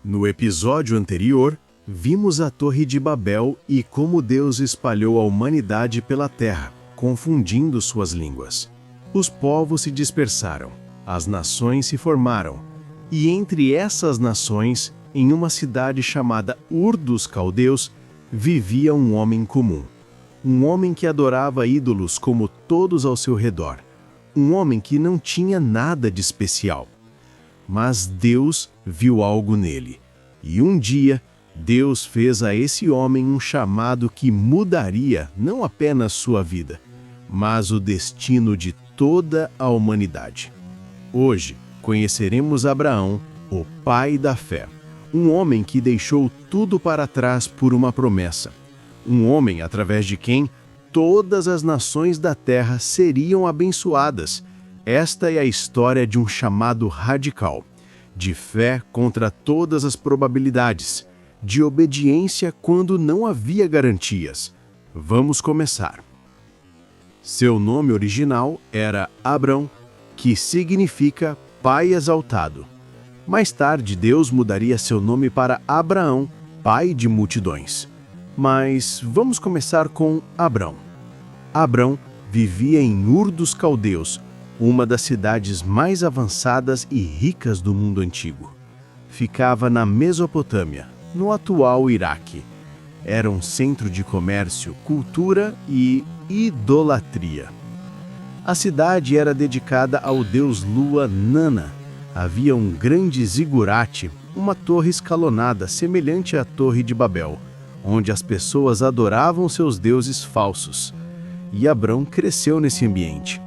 No episódio anterior, vimos a Torre de Babel e como Deus espalhou a humanidade pela terra, confundindo suas línguas. Os povos se dispersaram, as nações se formaram, e entre essas nações, em uma cidade chamada Ur dos Caldeus, vivia um homem comum. Um homem que adorava ídolos como todos ao seu redor. Um homem que não tinha nada de especial. Mas Deus viu algo nele. E um dia, Deus fez a esse homem um chamado que mudaria não apenas sua vida, mas o destino de toda a humanidade. Hoje, conheceremos Abraão, o pai da fé. Um homem que deixou tudo para trás por uma promessa. Um homem através de quem todas as nações da terra seriam abençoadas. Esta é a história de um chamado radical, de fé contra todas as probabilidades, de obediência quando não havia garantias. Vamos começar. Seu nome original era Abrão, que significa Pai Exaltado. Mais tarde, Deus mudaria seu nome para Abraão, pai de multidões. Mas vamos começar com Abrão. Abrão vivia em Ur dos Caldeus, uma das cidades mais avançadas e ricas do mundo antigo. Ficava na Mesopotâmia, no atual Iraque. Era um centro de comércio, cultura e idolatria. A cidade era dedicada ao deus Lua Nana. Havia um grande zigurate, uma torre escalonada semelhante à Torre de Babel, onde as pessoas adoravam seus deuses falsos. E Abrão cresceu nesse ambiente.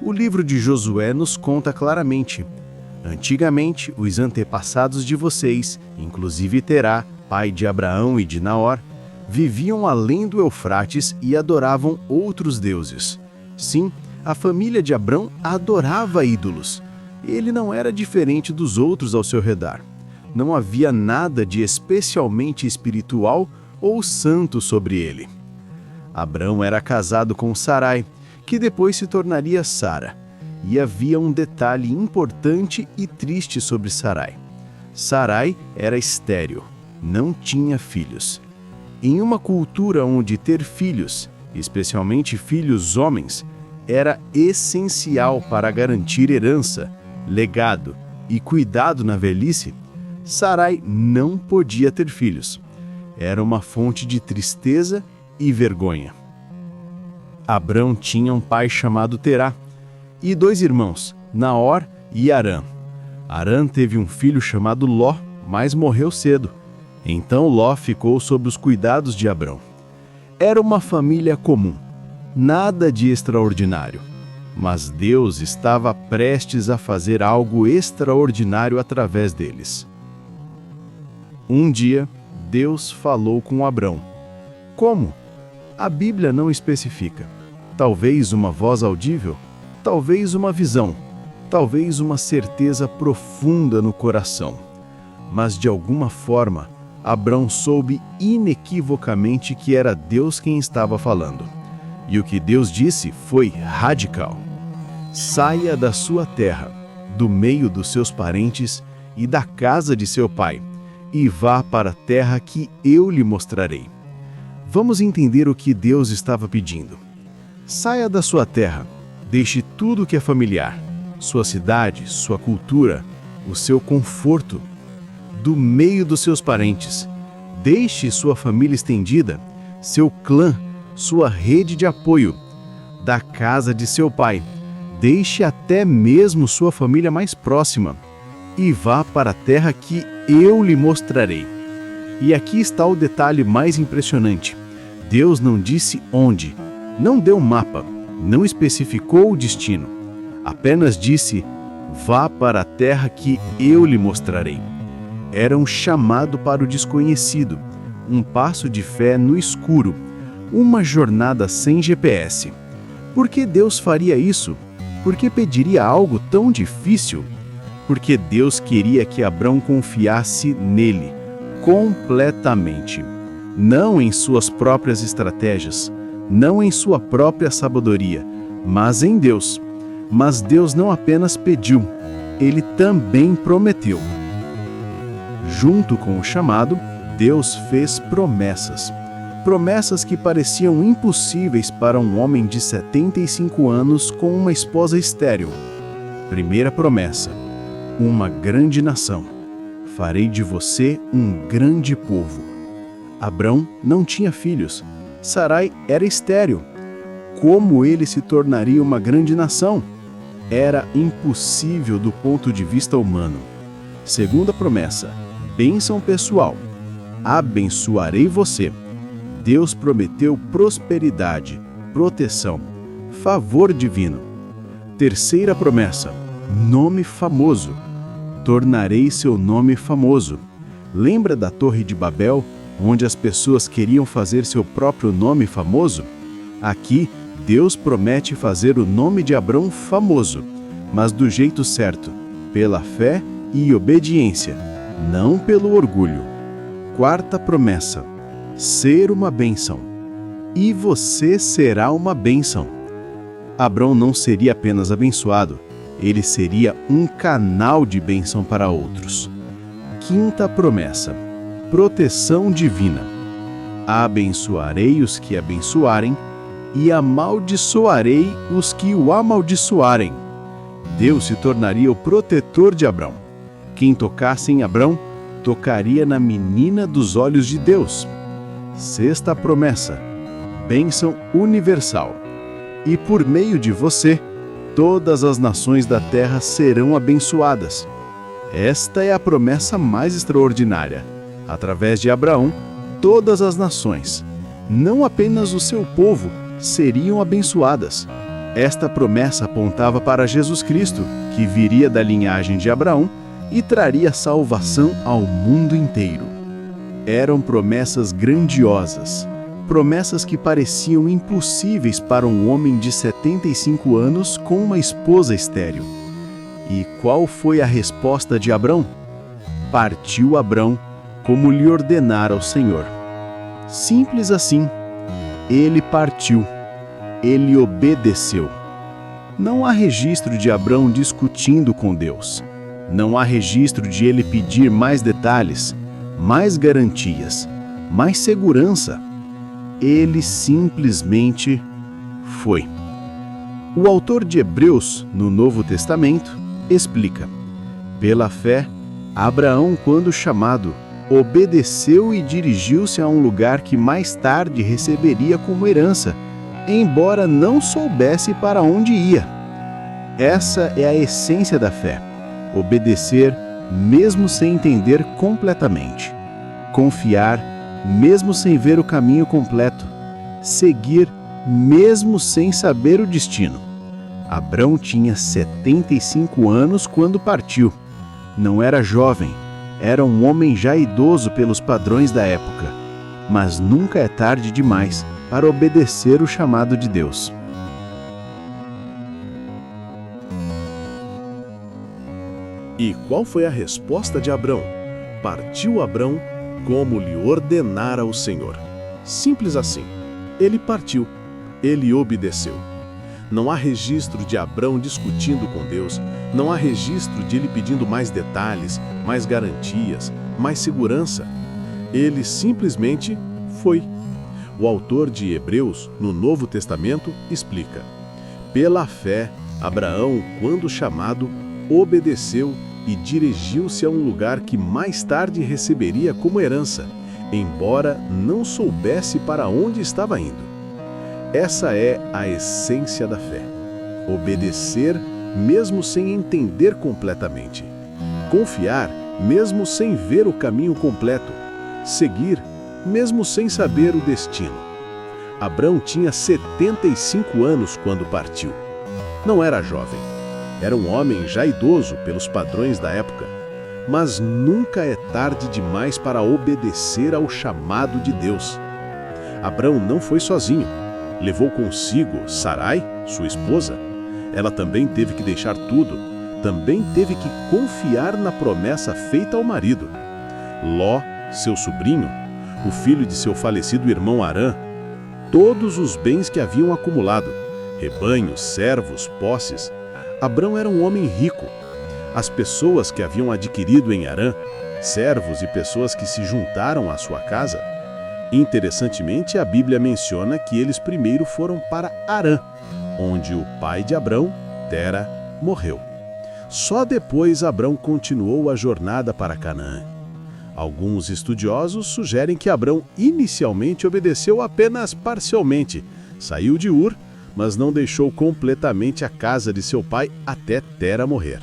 O livro de Josué nos conta claramente. Antigamente, os antepassados de vocês, inclusive Terá, pai de Abraão e de Naor, viviam além do Eufrates e adoravam outros deuses. Sim, a família de Abrão adorava ídolos. Ele não era diferente dos outros ao seu redor. Não havia nada de especialmente espiritual ou santo sobre ele. Abrão era casado com Sarai, que depois se tornaria Sara. E havia um detalhe importante e triste sobre Sarai. Sarai era estéril, não tinha filhos. Em uma cultura onde ter filhos, especialmente filhos homens, era essencial para garantir herança, legado e cuidado na velhice, Sarai não podia ter filhos. Era uma fonte de tristeza e vergonha. Abrão tinha um pai chamado Terá e dois irmãos, Naor e Harã. Harã teve um filho chamado Ló, mas morreu cedo. Então Ló ficou sob os cuidados de Abrão. Era uma família comum, nada de extraordinário. Mas Deus estava prestes a fazer algo extraordinário através deles. Um dia, Deus falou com Abrão. Como? A Bíblia não especifica. Talvez uma voz audível, talvez uma visão, talvez uma certeza profunda no coração. Mas de alguma forma, Abrão soube inequivocamente que era Deus quem estava falando. E o que Deus disse foi radical. Saia da sua terra, do meio dos seus parentes e da casa de seu pai, e vá para a terra que eu lhe mostrarei. Vamos entender o que Deus estava pedindo. Saia da sua terra, deixe tudo que é familiar, sua cidade, sua cultura, o seu conforto, do meio dos seus parentes. Deixe sua família estendida, seu clã, sua rede de apoio, da casa de seu pai. Deixe até mesmo sua família mais próxima e vá para a terra que eu lhe mostrarei. E aqui está o detalhe mais impressionante. Deus não disse onde, não deu mapa, não especificou o destino. Apenas disse, vá para a terra que eu lhe mostrarei. Era um chamado para o desconhecido, um passo de fé no escuro, uma jornada sem GPS. Por que Deus faria isso? Por que pediria algo tão difícil? Porque Deus queria que Abrão confiasse nele, completamente. Não em suas próprias estratégias, não em sua própria sabedoria, mas em Deus. Mas Deus não apenas pediu, ele também prometeu. Junto com o chamado, Deus fez promessas. Promessas que pareciam impossíveis para um homem de 75 anos com uma esposa estéril. Primeira promessa: uma grande nação. Farei de você um grande povo. Abrão não tinha filhos. Sarai era estéril. Como ele se tornaria uma grande nação? Era impossível do ponto de vista humano. Segunda promessa: bênção pessoal. Abençoarei você. Deus prometeu prosperidade, proteção, favor divino. Terceira promessa: nome famoso. Tornarei seu nome famoso. Lembra da Torre de Babel, onde as pessoas queriam fazer seu próprio nome famoso? Aqui, Deus promete fazer o nome de Abrão famoso, mas do jeito certo, pela fé e obediência, não pelo orgulho. Quarta promessa: ser uma bênção. E você será uma bênção. Abrão não seria apenas abençoado, ele seria um canal de bênção para outros. Quinta promessa: proteção divina. Abençoarei os que abençoarem e amaldiçoarei os que o amaldiçoarem. Deus se tornaria o protetor de Abrão. Quem tocasse em Abrão, tocaria na menina dos olhos de Deus. Sexta promessa: bênção universal. E por meio de você, todas as nações da terra serão abençoadas. Esta é a promessa mais extraordinária. Através de Abraão, todas as nações, não apenas o seu povo, seriam abençoadas. Esta promessa apontava para Jesus Cristo, que viria da linhagem de Abraão e traria salvação ao mundo inteiro. Eram promessas grandiosas, promessas que pareciam impossíveis para um homem de 75 anos com uma esposa estéril. E qual foi a resposta de Abrão? Partiu Abrão, como lhe ordenara o Senhor. Simples assim. Ele partiu. Ele obedeceu. Não há registro de Abrão discutindo com Deus. Não há registro de ele pedir mais detalhes, mais garantias, mais segurança. Ele simplesmente foi. O autor de Hebreus, no Novo Testamento, explica: pela fé, Abraão, quando chamado, obedeceu e dirigiu-se a um lugar que mais tarde receberia como herança, embora não soubesse para onde ia. Essa é a essência da fé: obedecer mesmo sem entender completamente, confiar mesmo sem ver o caminho completo, seguir mesmo sem saber o destino. Abrão tinha 75 anos quando partiu. Não era jovem, era um homem já idoso pelos padrões da época. Mas nunca é tarde demais para obedecer o chamado de Deus. E qual foi a resposta de Abrão? Partiu Abrão como lhe ordenara o Senhor. Simples assim. Ele partiu. Ele obedeceu. Não há registro de Abrão discutindo com Deus, não há registro de ele pedindo mais detalhes, mais garantias, mais segurança. Ele simplesmente foi. O autor de Hebreus, no Novo Testamento, explica: pela fé, Abraão, quando chamado, obedeceu e dirigiu-se a um lugar que mais tarde receberia como herança, embora não soubesse para onde estava indo. Essa é a essência da fé. Obedecer mesmo sem entender completamente. Confiar mesmo sem ver o caminho completo. Seguir mesmo sem saber o destino. Abrão tinha 75 anos quando partiu. Não era jovem. Era um homem já idoso pelos padrões da época. Mas nunca é tarde demais para obedecer ao chamado de Deus. Abrão não foi sozinho. Levou consigo Sarai, sua esposa. Ela também teve que deixar tudo. Também teve que confiar na promessa feita ao marido. Ló, seu sobrinho, o filho de seu falecido irmão Harã, todos os bens que haviam acumulado, rebanhos, servos, posses. Abrão era um homem rico. As pessoas que haviam adquirido em Harã servos e pessoas que se juntaram à sua casa. Interessantemente, a Bíblia menciona que eles primeiro foram para Harã, onde o pai de Abrão, Tera, morreu. Só depois Abrão continuou a jornada para Canaã. Alguns estudiosos sugerem que Abrão inicialmente obedeceu apenas parcialmente, saiu de Ur, mas não deixou completamente a casa de seu pai até Tera morrer.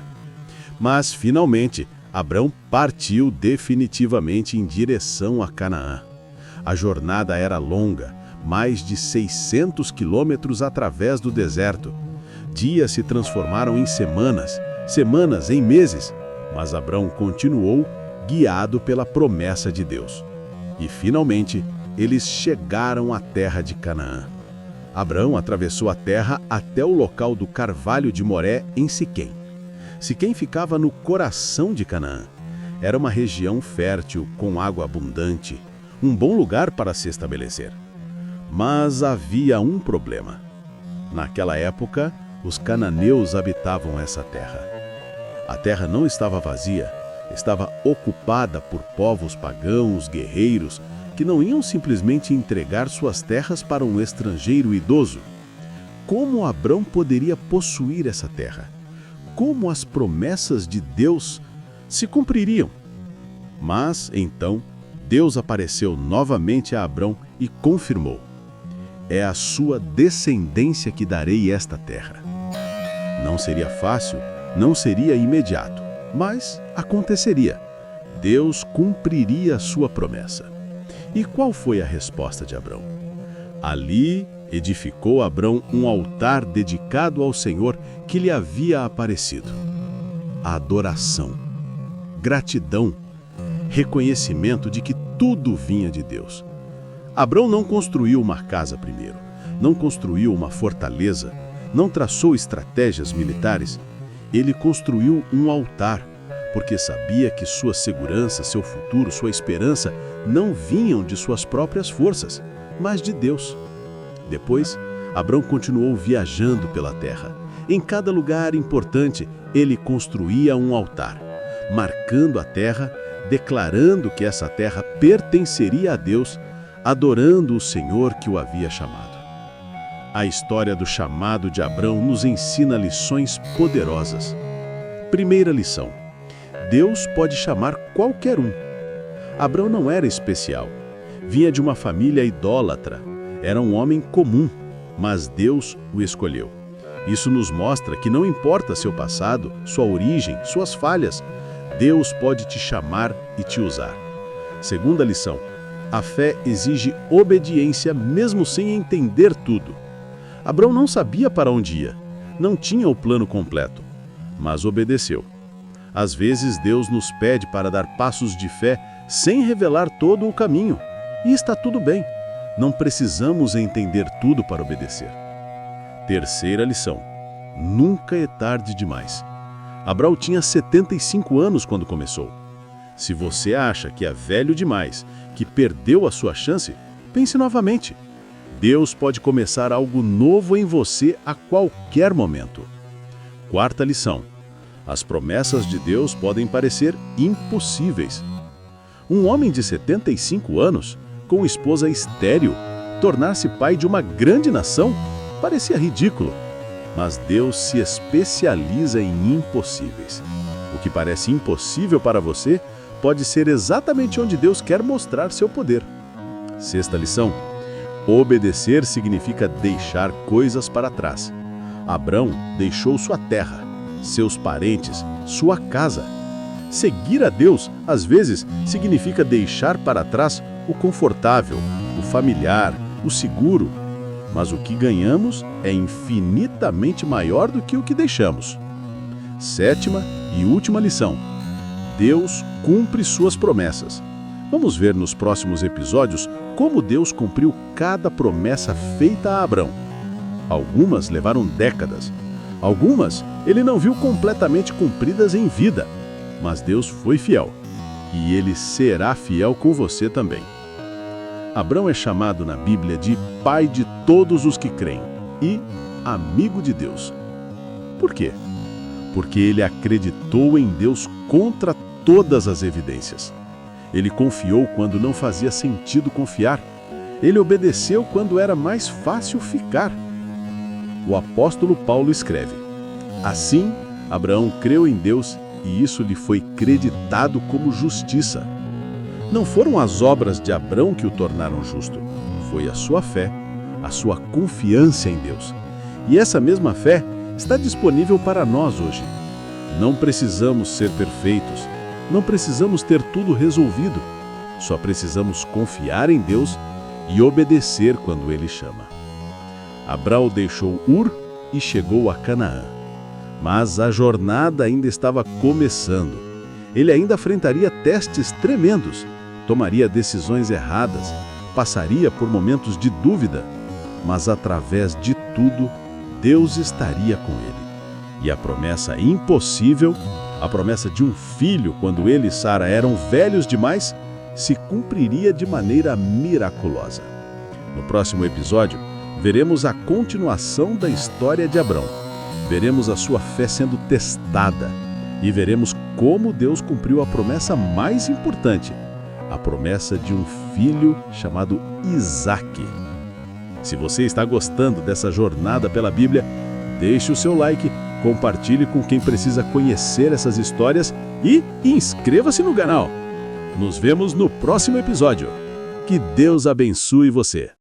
Mas, finalmente, Abrão partiu definitivamente em direção a Canaã. A jornada era longa, mais de 600 quilômetros através do deserto. Dias se transformaram em semanas, semanas em meses, mas Abrão continuou guiado pela promessa de Deus. E, finalmente, eles chegaram à terra de Canaã. Abrão atravessou a terra até o local do Carvalho de Moré, em Siquém. Siquém ficava no coração de Canaã. Era uma região fértil, com água abundante, um bom lugar para se estabelecer. Mas havia um problema. Naquela época, os cananeus habitavam essa terra. A terra não estava vazia, estava ocupada por povos pagãos, guerreiros, que não iam simplesmente entregar suas terras para um estrangeiro idoso. Como Abrão poderia possuir essa terra? Como as promessas de Deus se cumpririam? Mas, então, Deus apareceu novamente a Abrão e confirmou: é a sua descendência que darei esta terra. Não seria fácil, não seria imediato, mas aconteceria. Deus cumpriria a sua promessa. E qual foi a resposta de Abrão? Ali edificou Abrão um altar dedicado ao Senhor que lhe havia aparecido. A adoração, gratidão, reconhecimento de que tudo vinha de Deus. Abrão não construiu uma casa primeiro, não construiu uma fortaleza, não traçou estratégias militares. Ele construiu um altar, porque sabia que sua segurança, seu futuro, sua esperança não vinham de suas próprias forças, mas de Deus. Depois, Abrão continuou viajando pela terra. Em cada lugar importante, ele construía um altar, marcando a terra, declarando que essa terra pertenceria a Deus, adorando o Senhor que o havia chamado. A história do chamado de Abrão nos ensina lições poderosas. Primeira lição: Deus pode chamar qualquer um. Abrão não era especial. Vinha de uma família idólatra. Era um homem comum, mas Deus o escolheu. Isso nos mostra que não importa seu passado, sua origem, suas falhas, Deus pode te chamar e te usar. Segunda lição: a fé exige obediência mesmo sem entender tudo. Abrão não sabia para onde ia, não tinha o plano completo, mas obedeceu. Às vezes Deus nos pede para dar passos de fé sem revelar todo o caminho, e está tudo bem. Não precisamos entender tudo para obedecer. Terceira lição: nunca é tarde demais. Abrão tinha 75 anos quando começou. Se você acha que é velho demais, que perdeu a sua chance, pense novamente. Deus pode começar algo novo em você a qualquer momento. Quarta lição: as promessas de Deus podem parecer impossíveis. Um homem de 75 anos, com esposa estéril, tornar-se pai de uma grande nação, parecia ridículo. Mas Deus se especializa em impossíveis. O que parece impossível para você pode ser exatamente onde Deus quer mostrar seu poder. Sexta lição: obedecer significa deixar coisas para trás. Abrão deixou sua terra, seus parentes, sua casa. Seguir a Deus, às vezes, significa deixar para trás o confortável, o familiar, o seguro. Mas o que ganhamos é infinitamente maior do que o que deixamos. Sétima e última lição: Deus cumpre suas promessas. Vamos ver nos próximos episódios como Deus cumpriu cada promessa feita a Abrão. Algumas levaram décadas. Algumas ele não viu completamente cumpridas em vida. Mas Deus foi fiel. E Ele será fiel com você também. Abrão é chamado na Bíblia de pai de todos os que creem e amigo de Deus. Por quê? Porque ele acreditou em Deus contra todas as evidências. Ele confiou quando não fazia sentido confiar. Ele obedeceu quando era mais fácil ficar. O apóstolo Paulo escreve: assim, Abraão creu em Deus e isso lhe foi creditado como justiça. Não foram as obras de Abrão que o tornaram justo, foi a sua fé, a sua confiança em Deus. E essa mesma fé está disponível para nós hoje. Não precisamos ser perfeitos, não precisamos ter tudo resolvido, só precisamos confiar em Deus e obedecer quando Ele chama. Abrão deixou Ur e chegou a Canaã. Mas a jornada ainda estava começando. Ele ainda enfrentaria testes tremendos, tomaria decisões erradas, passaria por momentos de dúvida, mas através de tudo, Deus estaria com ele. E a promessa impossível, a promessa de um filho quando ele e Sara eram velhos demais, se cumpriria de maneira miraculosa. No próximo episódio, veremos a continuação da história de Abrão. Veremos a sua fé sendo testada e veremos como Deus cumpriu a promessa mais importante, a promessa de um filho chamado Isaque. Se você está gostando dessa jornada pela Bíblia, deixe o seu like, compartilhe com quem precisa conhecer essas histórias e inscreva-se no canal. Nos vemos no próximo episódio. Que Deus abençoe você.